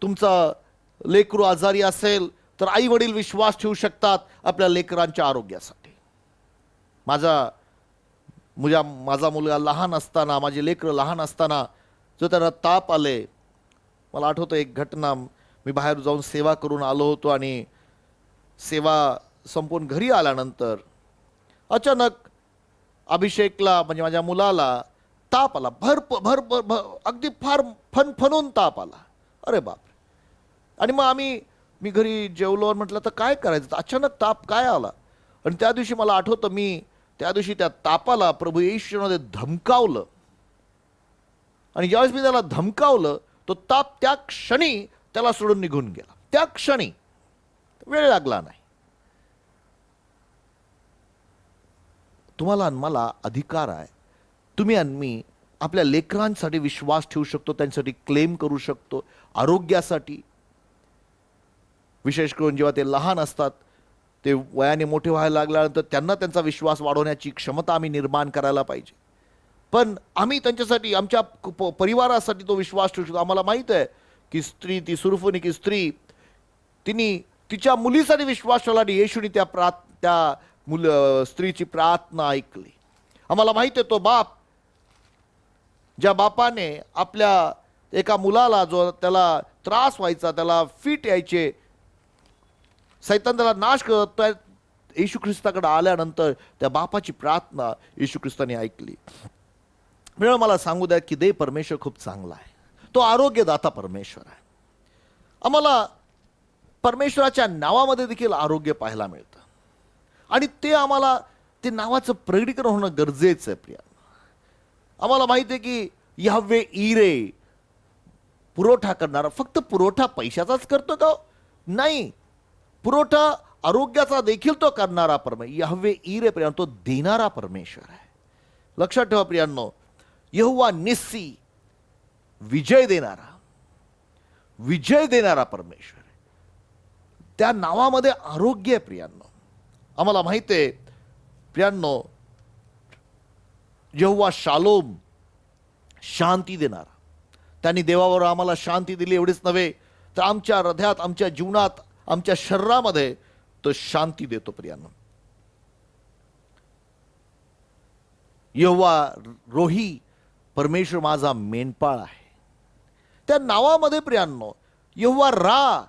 तुमचा लेकरू आजारी असेल तर आई वडील विश्वास ठेवू शकतात आपल्या लेकरांच्या आरोग्यासाठी. माझा मुलगा लहान असताना, माझे लेकरं लहान असताना जो त्यांना ताप आले, मला आठवतं एक घटना, मी बाहेर जाऊन सेवा करून आलो होतो आणि सेवा संपून घरी आल्यानंतर अचानक अभिषेकला म्हणजे माझ्या मुलाला ताप आला. अगदी फार फनफनून ताप आला. अरे बापरे. आणि मग मी घरी जेवलो, म्हटलं तर काय करायचं, तर अचानक ताप काय आला. आणि त्या दिवशी मला आठवतं, मी त्या दिवशी त्या तापाला प्रभू येशूमध्ये धमकावलं. आणि ज्यावेळेस मी त्याला धमकावलं तो ताप त्या क्षणी त्याला सोडून निघून गेला. त्या क्षणी, वेळ लागला नाही. तुम्हाला आणि मला अधिकार आहे, तुम्ही आणि मी आपल्या लेकरांसाठी विश्वास ठेवू शकतो, त्यांच्यासाठी क्लेम करू शकतो आरोग्यासाठी. विशेष करून जेव्हा ते लहान असतात, ते वयाने मोठे व्हायला लागल्यानंतर त्यांना त्यांचा विश्वास वाढवण्याची क्षमता आम्ही निर्माण करायला पाहिजे. पण आम्ही त्यांच्यासाठी, आमच्या परिवारासाठी तो विश्वास ठेवू शकतो. आम्हाला माहीत आहे की स्त्री, ती सुरफुनिकी स्त्री, तिने तिच्या मुलीसाठी विश्वास ठेवला आणि येशूने त्या स्त्रीची प्रार्थना ऐकली. आम्हाला माहिती आहे तो बाप, ज्या बापाने आपल्या एका मुलाला, जो त्याला त्रास व्हायचा, त्याला फिट यायचे, सैतान त्याला नाश करत, येशू ख्रिस्ताकडे आल्यानंतर त्या बापाची प्रार्थना येशू ख्रिस्ताने ऐकली. म्हणजे मला सांगू द्या की देव परमेश्वर खूप चांगला आहे. तो आरोग्यदाता परमेश्वर आहे. आम्हाला परमेश्वराच्या नावामध्ये देखील आरोग्य पाहायला मिळतं आणि ते आम्हाला, ते नावाचं प्रगटीकरण होणं गरजेचं आहे प्रिया. आम्हाला माहिती आहे की यहवे इरे, पुरवठा करणारा. फक्त पुरवठा पैशाचाच करतो का? नाही, पुरवठा आरोग्याचा देखील तो करणारा परमेश्वर. यहवे इरे प्रियांनो, तो देणारा परमेश्वर आहे. लक्षात ठेवा प्रियांनो, यहोवा निस्सी, विजय देणारा परमेश्वर आहे. त्या नावामध्ये आरोग्य आहे प्रियांनो. आम्हाला माहिती आहे प्रियांनो, यहोवा शालोम, शांती देणारा. त्यांनी देवावर आम्हाला शांती दिली. एवढेच नव्हे तर आमच्या हृदयात, आमच्या जीवनात, आमच्या शरीरामध्ये तो शांती देतो प्रियांनो. यहोवा रोही, परमेश्वर माझा मेंढपाळ आहे. त्या नावामध्ये प्रियांनो, यहोवा रा,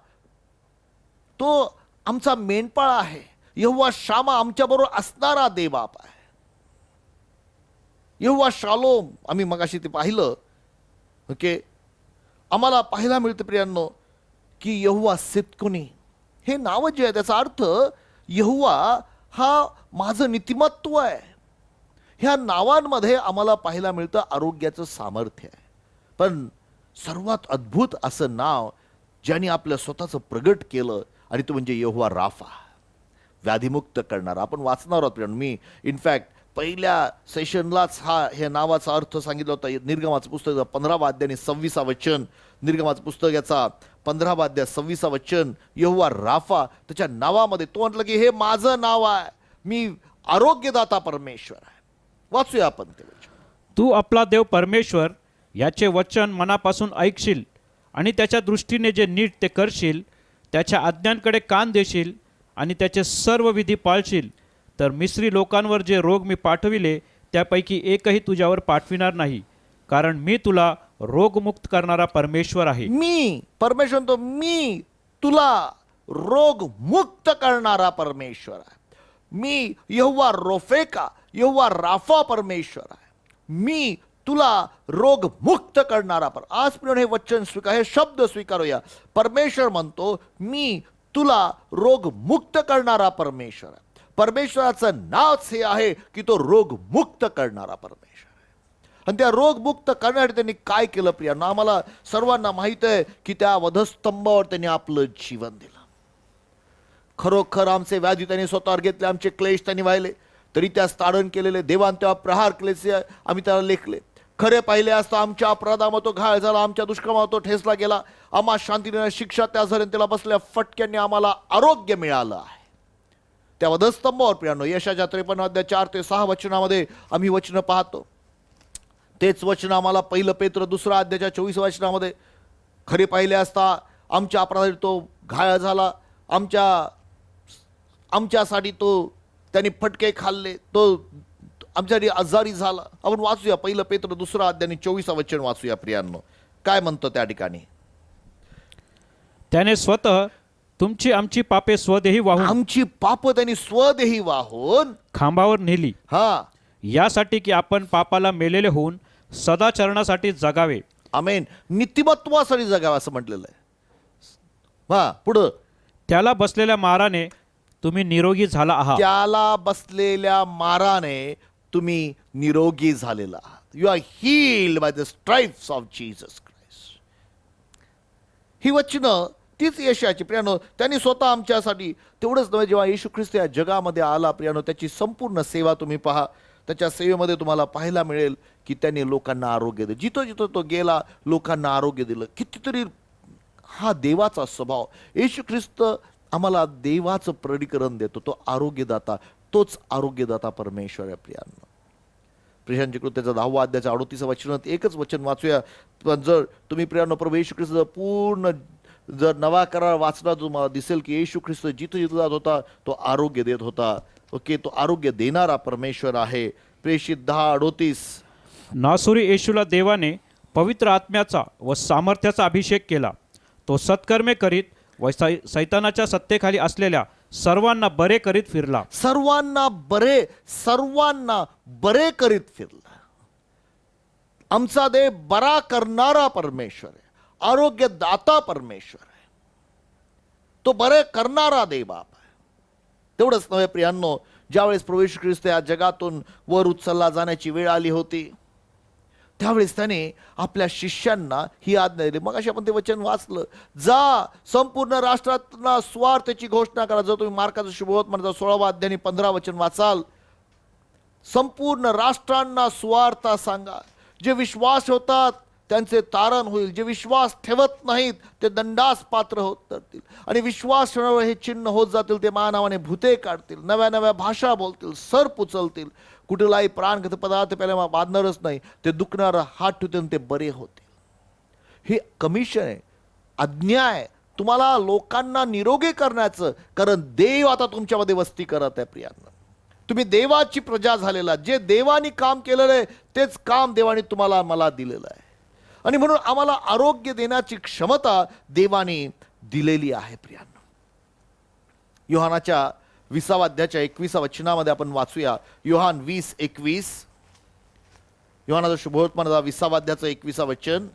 तो आमचा मेंढपाळ आहे. यहोवा शामा, आमच्याबरोबर असणारा देवबाप आहे. यहोवा शालोम, आम्ही मगाशी ते पाहिलं. ओके, आम्हाला पाहायला मिळतं प्रियांनो की यहोवा सितकुनी, हे नाव जे आहे त्याचा अर्थ यहोवा हा माझं नीतिमत्व आहे. ह्या नावांमध्ये आम्हाला पाहायला मिळतं आरोग्याचं सामर्थ्य आहे. पण सर्वात अद्भुत असं नाव ज्याने आपलं स्वतःचं प्रगट केलं, आणि तो म्हणजे यहोवा राफा, व्याधिमुक्त करणारा. आपण वाचणार आहोत. मी इनफॅक्ट पहिल्या सेशनलाच ह्या नावाचा अर्थ सांगितला होता. निर्गमाचं पुस्तक 15 अध्याय आणि 26 वचन, निर्गमाचं पुस्तक याचा 15 अध्याय 26 वचन, यहोवा राफा, त्याच्या नावामध्ये तो म्हटलं की हे माझं नाव आहे, मी आरोग्यदाता परमेश्वर आहे. वाचूया आपण ते वचन. तू आपला देव परमेश्वर याचे वचन मनापासून ऐकशील आणि त्याच्या दृष्टीने जे नीट ते करशील, त्याच्या आज्ञांकडे कान देशील आणि त्याचे सर्व विधी पाळशील, तर मिस्री लोकांवर जे रोग मी पाठविले त्यापैकी एकही तुझ्यावर पाठविणार नाही, कारण मी तुला रोगमुक्त करणारा परमेश्वर आहे. मी परमेश्वर तो, मी तुला रोगमुक्त करणारा परमेश्वर आहे. मी यहोवा रोफेका, यहोवा राफा परमेश्वर आहे. मी तुला रोग मुक्त करणारा आज पण हे वचन स्वीकार, हे शब्द स्वीकारूया. परमेश्वर म्हणतो मी तुला रोग मुक्त करणारा परमेश्वर आहे. परमेश्वराचं नावच हे आहे की तो रोग मुक्त करणारा परमेश्वर आहे. आणि त्या रोग मुक्त करण्यासाठी त्यांनी काय केलं प्रियांनो? आम्हाला सर्वांना माहित आहे की त्या वधस्तंभावर त्यांनी आपलं जीवन दिलं. खरोखर आमचे व्याधी त्यांनी स्वतःवर घेतले, आमचे क्लेश त्यांनी वाहिले, तरी त्यास ताडण केलेले, देवान तेव्हा प्रहार केले आम्ही त्याला लेखले. खरे पाहिले असता आमच्या अपराधामध्ये तो घायल झाला, आमच्या दुष्कर्मात तो ठेचला गेला. आम्हा शांतीने शिक्षा त्या झरेन त्याला बसल्या फटक्यांनी आम्हाला आरोग्य मिळालं आहे. त्या वधस्तंभावर प्रियांनो यशाच्या 53 अध्याय 4 ते 6 वचनामध्ये आम्ही वचन पाहतो. तेच वचन आम्हाला 1 पेत्र 2 अध्यायाच्या 24 वचनामध्ये, खरे पाहिले असता आमच्या अपराधात तो घायल झाला, आमच्यासाठी तो त्यांनी फटके खाल्ले, तो आमच्यासाठी आजारी झाला. आपण वाचूया 1 पेत्र 2 अध्याय 24 वचन वाचूया प्रियांनो, काय म्हणतो त्या ठिकाणी. त्याने स्वतः तुमची आमची पापे स्वदेही वाहून आमची पाप त्यांनी स्वदेही वाहून खांबावर नेली, हा यासाठी की आपण पापाला मेलेले होऊन सदाचरणासाठी जगावे. आमेन. नीतिमत्वासाठी जगावं असं म्हटलेलं आहे. हा पुढं, त्याला बसलेल्या माराने तुम्ही निरोगी झाला आहात. त्याला बसलेल्या माराने तुम्ही निरोगी झालेला आहात. You are healed by the stripes of Jesus Christ. ही वचनं तीच यशाची प्रियानो. त्यांनी स्वतः आमच्यासाठी, तेवढंच नव्हे, जेव्हा येशू ख्रिस्त या जगामध्ये आला प्रियानो, त्याची संपूर्ण सेवा तुम्ही पहा. त्याच्या सेवेमध्ये तुम्हाला पाहायला मिळेल की त्यांनी लोकांना आरोग्य दिलं. जिथं जिथं तो गेला लोकांना आरोग्य दिलं. कितीतरी हा देवाचा स्वभाव. येशू ख्रिस्त आम्हाला देवाचं प्रगटीकरण देतो. तो आरोग्यदाता, तोच आरोग्यदाता परमेश्वर आहे प्रियांनो. प्रियांची कृत्याचा 10 अध्यायाच्या 38 वचनात एकच वचन वाचूया. पण जर तुम्ही प्रियांनो प्रभू येशू ख्रिस्त पूर्ण जर नवा करार वाचला, तुम्हाला दिसेल की येशू ख्रिस्त जिथं जिथं जात होता तो आरोग्य देत होता. ओके, तो आरोग्य देणारा परमेश्वर आहे. प्रेषित 10:38. नासुरी येशूला देवाने पवित्र आत्म्याचा व सामर्थ्याचा अभिषेक केला. तो सत्कर्मे करीत व सैतानाच्या सत्तेखाली असलेल्या सर्वांना बरे करीत फिरला. सर्वांना बरे करीत फिरला. आमचा देव बरा करणारा परमेश्वर आहे, आरोग्यदाता परमेश्वर आहे. तो बरे करणारा देव बाप आहे. तेवढंच नव्हे प्रियांनो, ज्यावेळेस प्रभू येशू ख्रिस्त या जगातून वर उचलला जाण्याची वेळ आली होती, त्यावेळेस त्याने आपल्या शिष्यांना ही आज्ञा दिली. मग अशी आपण ते वचन वाचलं, जा संपूर्ण राष्ट्रांना स्वार्थाची घोषणा करा. जर तुम्ही मार्काचं शुभवर्तमानाचा 16 अध्याय 15 वचन वाचाल, संपूर्ण राष्ट्रांना सुवार्ता सांगा. जे विश्वास ठेवतात त्यांचे तारण होईल, जे विश्वास ठेवत नाहीत ते दंडास पात्र होत ठरतील. आणि विश्वास ठेवण्यावर हे चिन्ह होत जातील. ते मानावाने भूते काढतील, नव्या नव्या भाषा बोलतील, सर्प उचलतील, कुठलाही प्राणघातक पदार्थ प्यायला बांधणारच नाही, ते दुखणार हात ठेवतील, ते बरे होतील. हे कमिशन आहे, आज्ञा आहे तुम्हाला लोकांना निरोगी करण्याचं. कारण देव आता तुमच्यामध्ये वस्ती करत आहे प्रियांनो. तुम्ही देवाची प्रजा झालेला. जे देवानी काम केलेलं आहे तेच काम देवानी तुम्हाला मला दिलेलं आहे. आणि म्हणून आम्हाला आरोग्य देण्याची क्षमता देवाने दिलेली आहे प्रियांनो. योहानाच्या 20 अध्यायाच्या 21 वचनामध्ये आपण वाचूया. योहान 20:21. योहानाचा शुभवर्तमानाचा 20 अध्यायाचं 21 वचन.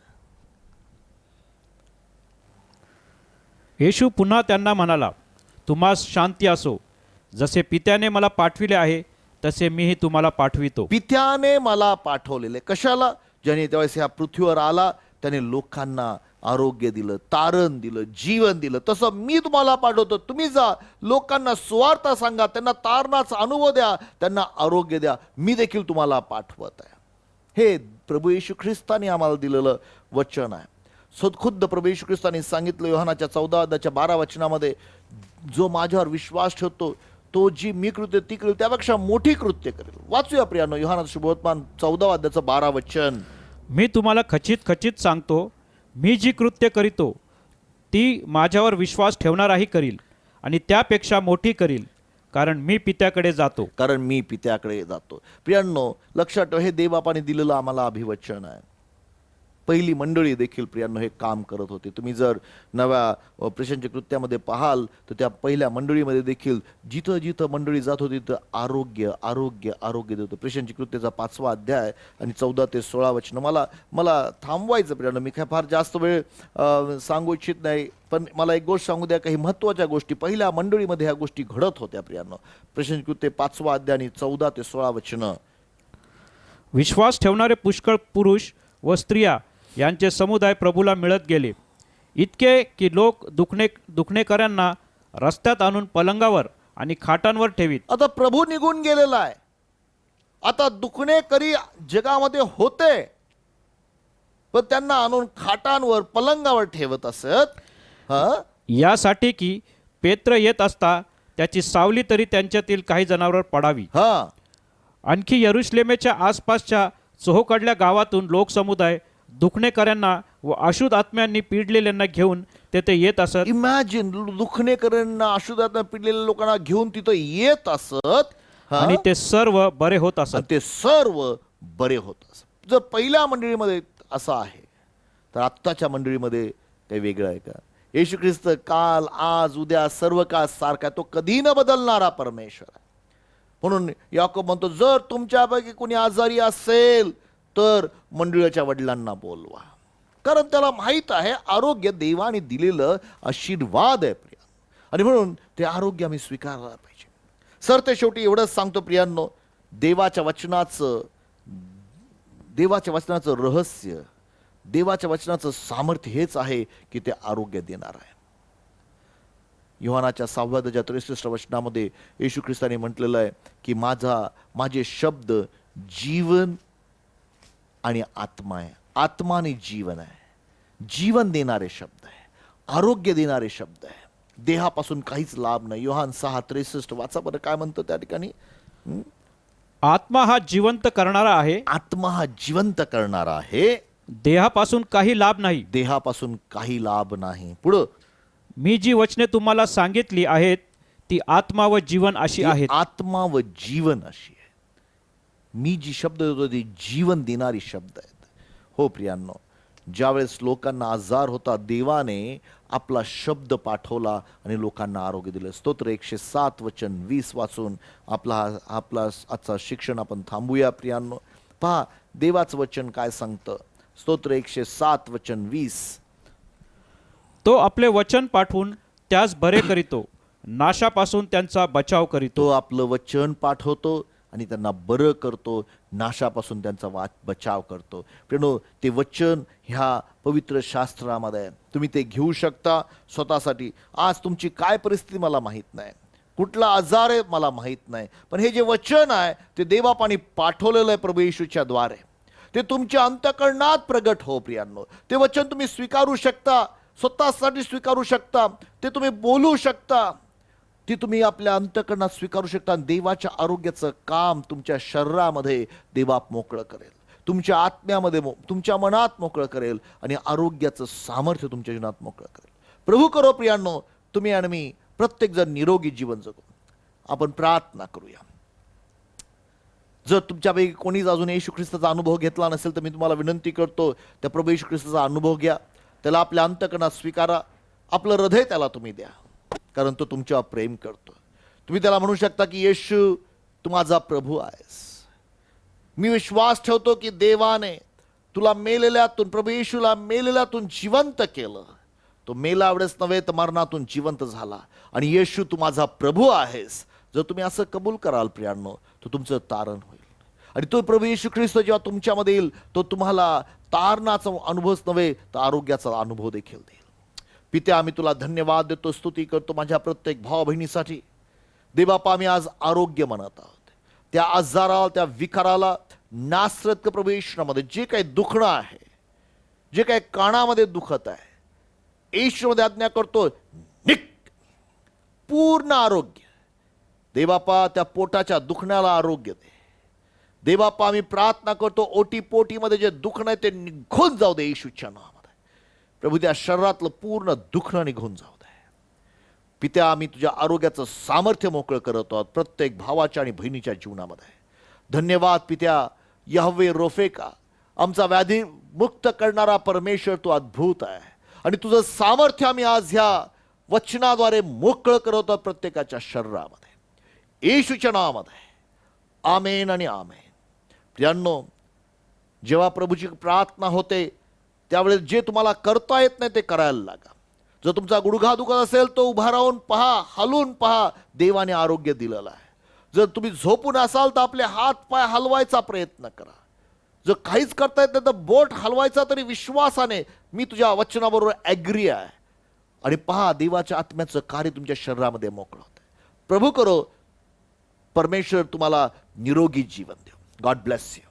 येशू पुन्हा त्यांना म्हणाला, तुम्हास शांती असो. जसे पित्याने मला पाठविले आहे तसे मीही तुम्हाला पाठवितो. पित्याने मला पाठवलेले. कशाला? ज्याने त्यावेळेस ह्या पृथ्वीवर आला त्याने लोकांना आरोग्य दिलं, तारण दिलं, जीवन दिलं. तसं मी तुम्हाला पाठवतो. तुम्ही जा, लोकांना सुवार्ता सांगा, त्यांना तारणाचा अनुभव द्या, त्यांना आरोग्य द्या. मी देखील तुम्हाला पाठवत आहे. हे प्रभू येशू ख्रिस्ताने आम्हाला दिलेलं वचन आहे. खुद्द प्रभू येशू ख्रिस्ताने सांगितलं योहानाच्या 14 अध्यायाच्या 12 वचनामध्ये, जो माझ्यावर विश्वास ठेवतो तो जी मी कृत्य ती करेल, त्यापेक्षा मोठी कृत्य करेल. वाचूया प्रियांनो योहानाचं शुभवर्तमान 14 अध्यायाचं 12 वचन. मी तुम्हाला खचित खचित सांगतो, मी जी कृत्य करीतो ती माझ्यावर विश्वास ठेवणाराही करील, आणि त्यापेक्षा मोठी करील, कारण मी पित्याकडे जातो. प्रियांनो लक्षात ठेवा, हे देवबापाने दिलेलं आम्हाला अभिवचन आहे. पहिली मंडळी देखील प्रियांनो हे काम करत होते. तुम्ही जर नव्या प्रशंच्या कृत्यामध्ये पाहाल तर त्या पहिल्या मंडळीमध्ये देखील जिथं जिथं मंडळी जात होती तिथं आरोग्य आरोग्य आरोग्य देत होतं. प्रशंची कृत्याचा 5वा अध्याय आणि 14 ते 16 वचन. मला थांबवायचं प्रियांनो, मी काय फार जास्त वेळ सांगू इच्छित नाही, पण मला एक गोष्ट सांगू द्या. काही महत्त्वाच्या गोष्टी पहिल्या मंडळीमध्ये ह्या गोष्टी घडत होत्या प्रियांनो. प्रशंची कृत्य 5वा अध्याय आणि 14 ते 16 वचन. विश्वास ठेवणारे पुष्कळ पुरुष व स्त्रिया यांचे समुदाय प्रभूला मिळत गेले, इतके की लोक दुखणेकऱ्यांना रस्त्यात आणून पलंगावर आणि खाटांवर ठेवीत. आता प्रभू निघून गेलेला आहे. आता दुखणे करी जगामध्ये होते, पण त्यांना आणून खाटांवर पलंगावर ठेवत असत. हा, यासाठी की पेत्र येत असता त्याची सावली तरी त्यांच्यातील काही जनावर पडावी. हा. आणखी यरुशलेमेच्या आसपासच्या चोहोकडल्या गावातून लोकसमुदाय दुखणेकऱ्यांना व अशुद्ध आत्म्यांनी पिडलेल्यांना घेऊन तेथे येत असत. इमॅजिन, दुखणेकरांना अशुद्धात्मा पिडलेल्या लोकांना घेऊन तिथं येत असत. हा? आणि ते सर्व बरे होत असत. आणि ते सर्व बरे होत असत. जर पहिल्या मंडळीमध्ये असं आहे, तर आत्ताच्या मंडळीमध्ये काही वेगळं आहे का? येशू ख्रिस्त काल, आज, उद्या सर्व काळ सारखा, तो कधी न बदलणारा परमेश्वर आहे. म्हणून याकोब म्हणतो, जर तुमच्यापैकी कोणी आजारी असेल तर मंडळीच्या वडिलांना बोलवा, कारण त्याला माहित आहे आरोग्य देवाने दिलेलं आशीर्वाद आहे प्रिया. आणि म्हणून ते आरोग्य आम्ही स्वीकारला पाहिजे. सर ते शेवटी एवढंच सांगतो प्रियांनो, देवाच्या वचनाचं रहस्य, देवाच्या वचनाचं सामर्थ्य हेच आहे की ते आरोग्य देणार आहे. योहानाच्या 6:63 वचनामध्ये येशू ख्रिस्ताने म्हटलेलं आहे की माझे शब्द जीवन आणि आत्मा आहे. आत्मा आणि जीवन आहे. जीवन देणारे शब्द आहे, आरोग्य देणारे शब्द आहे. देहापासून काहीच लाभ नाही. योहान 6:63 वाचा बरं काय म्हणतं त्या ठिकाणी. आत्मा हा जिवंत करणारा आहे, आत्मा हा जिवंत करणारा आहे, देहापासून काही लाभ नाही. देहापासून काही लाभ नाही. पुढं, मी जी वचने तुम्हाला सांगितली आहेत ती आत्मा व जीवन अशी आहेत. आत्मा व जीवन अशी आहे. मी जी शब्द देतो ती जीवन देणारी शब्द आहेत. हो प्रियांनो, ज्यावेळेस लोकांना आजार होता, देवाने आपला शब्द पाठवला आणि लोकांना आरोग्य दिलं. स्तोत्र 107 वचन 20 वाचून आपला आजचा शिक्षण आपण थांबूया प्रियांनो. पहा देवाचं वचन काय सांगतं. स्तोत्र 107 वचन 20. तो आपले वचन पाठवून त्यास बरे करीतो, नाशापासून त्यांचा बचाव करीतो. तो आपलं वचन पाठवतो आणि त्यांना बरं करतो, नाशापासून त्यांचा बचाव करतो. प्रियनो, ते वचन ह्या पवित्र शास्त्रामध्ये आहे. तुम्ही ते घेऊ शकता स्वतःसाठी. आज तुमची काय परिस्थिती मला माहीत नाही, कुठला आजार आहे मला माहीत नाही, पण हे जे वचन आहे ते देवापानी पाठवलेलं आहे प्रभू येशूच्या द्वारे. ते तुमच्या अंतःकरणात प्रगट हो प्रियांनो. ते वचन तुम्ही स्वीकारू शकता, स्वतःसाठी स्वीकारू शकता, ते तुम्ही बोलू शकता, ती तुम्ही आपल्या अंतःकरणात स्वीकारू शकता. देवाच्या आरोग्याचं काम तुमच्या शरीरामध्ये देवाप मोकळं करेल, तुमच्या आत्म्यामध्ये तुमच्या मनात मोकळं करेल आणि आरोग्याचं सामर्थ्य तुमच्या जीवनात मोकळं करेल. प्रभू करो प्रियांनो, तुम्ही आणि मी प्रत्येक जण निरोगी जीवन जगू. आपण प्रार्थना करूया. जर तुमच्यापैकी कोणीच अजून येशू ख्रिस्ताचा अनुभव घेतला नसेल तर मी तुम्हाला विनंती करतो, त्या प्रभू येशू ख्रिस्ताचा अनुभव घ्या. त्याला आपल्या अंतःकरणात स्वीकारा. आपलं हृदय त्याला तुम्ही द्या, कारण तो तुमच्यावर प्रेम करतो. तुम्ही त्याला म्हणू शकता की येशू, तू माझा प्रभू आहेस. मी विश्वास ठेवतो की देवाने तुला मेलेल्यातून, प्रभू येशूला मेलेल्यातून जिवंत केलं. तो मेला एवढेच नव्हे तर मरणातून जिवंत झाला. आणि येशू, तू माझा प्रभू आहेस. जर तुम्ही असं कबूल कराल प्रियांनो, तर तुमचं तारण होईल. आणि तो प्रभू येशू ख्रिस्त जेव्हा तुमच्यामध्ये येईल, तो तुम्हाला तारणाचा अनुभवच नव्हे तर आरोग्याचा अनुभव देखील देईल. पित्या, आम्ही तुला धन्यवाद देतो, स्तुती करतो माझ्या प्रत्येक भावा बहिणीसाठी. देवबापा, आम्ही आज आरोग्य म्हणत आहोत. त्या आजाराला, त्या विकाराला नासरत प्रभू येशूमध्ये जे काही दुखणं आहे, जे काही कानामध्ये दुखत आहे, येशूमध्ये आज्ञा करतो, निक पूर्ण आरोग्य. देवबापा, त्या पोटाच्या दुखण्याला आरोग्य दे. देवबापा, आम्ही प्रार्थना करतो, ओटी पोटीमध्ये जे दुखणं आहे ते निघून जाऊ दे येशूच्या नावामध्ये. प्रभू, त्या शरीरातलं पूर्ण दुखणं निघून जाऊ दे. पित्या, आम्ही तुझ्या आरोग्याचं सामर्थ्य मोकळं करत आहोत प्रत्येक भावाच्या आणि बहिणीच्या जीवनामध्ये. धन्यवाद पित्या. यहवे रोफेका, आमचा व्याधी मुक्त करणारा परमेश्वर, तू अद्भुत आहे. आणि तुझं सामर्थ्य आम्ही आज ह्या वचनाद्वारे मोकळं करत आहोत प्रत्येकाच्या शरीरामध्ये, येशूच्या नावामध्ये. आमेन आणि आमेन. प्रियांनो, जेव्हा प्रभूची प्रार्थना होते त्यावेळेस जे तुम्हाला करता येत नाही ते करायला लागा. जर तुमचा गुडघा दुखत असेल तो उभा राहून पहा, हलून पहा, देवाने आरोग्य दिलेलं आहे. जर तुम्ही झोपून असाल तर आपले हात पाय हलवायचा प्रयत्न करा. जर काहीच करता येत नाही तर बोट हलवायचा तरी विश्वासाने, मी तुझ्या वचनाबरोबर ॲग्री आहे. आणि पहा देवाच्या आत्म्याचं कार्य तुमच्या शरीरामध्ये मोकळं होतं. प्रभू करो परमेश्वर तुम्हाला निरोगी जीवन देव. God bless you.